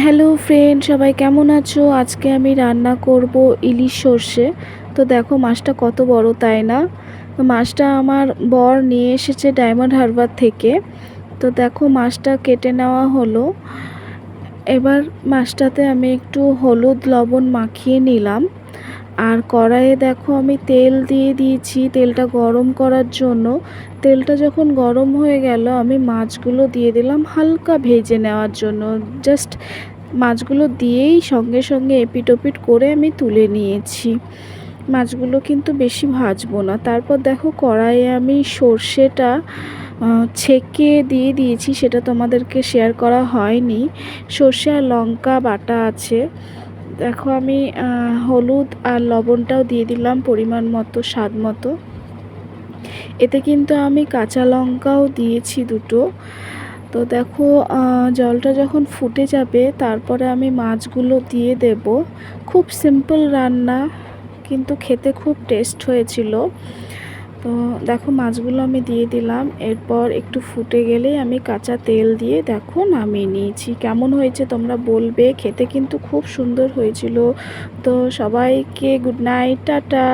Hello friend, সবাই কেমন আছো? আজকে আমি রান্না করব ইলিশ সর্ষে। তো দেখো মাছটা কত বড়, তাই না? তো মাছটা আমার বর নিয়ে এসেছে ডায়মন্ড হারবার থেকে। তো দেখো মাছটা কেটে নেওয়া হলো। এবার মাছটাতে আমি একটু হলুদ লবণ মাখিয়ে নিলাম। আর কড়াইয়ে দেখো আমি তেল দিয়ে দিয়েছি, তেলটা গরম করার জন্য। তেলটা যখন গরম হয়ে গেল আমি মাছগুলো দিয়ে দিলাম হালকা ভেজে নেওয়ার জন্য। জাস্ট মাছগুলো দিয়েই সঙ্গে সঙ্গে এপিট ওপিট করে আমি তুলে নিয়েছি। মাছগুলো কিন্তু বেশি ভাজবো না। তারপর দেখো কড়াইয়ে আমি সর্ষেটা ছেঁকে দিয়ে দিয়েছি, সেটা তোমাদেরকে শেয়ার করা হয়নি। সর্ষে আর লঙ্কা বাটা আছে। দেখো আমি হলুদ আর লবণটাও দিয়ে দিলাম পরিমাণ মতো, স্বাদ মতো। এতে কিন্তু আমি কাঁচা লঙ্কাও দিয়েছি দুটো। তো দেখো জলটা যখন ফুটে যাবে তারপরে আমি মাছগুলো দিয়ে দেব। খুব সিম্পল রান্না, কিন্তু খেতে খুব টেস্ট হয়েছিল। তো দেখো মাছগুলো আমি দিয়ে দিলাম। এরপর একটু ফুটে গেলেই আমি কাঁচা তেল দিয়ে দেখো নামিয়ে নিয়েছি। কেমন হয়েছে তোমরা বলবে, খেতে কিন্তু খুব সুন্দর হয়েছিল। তো সবাইকে গুড নাইট, টাটা।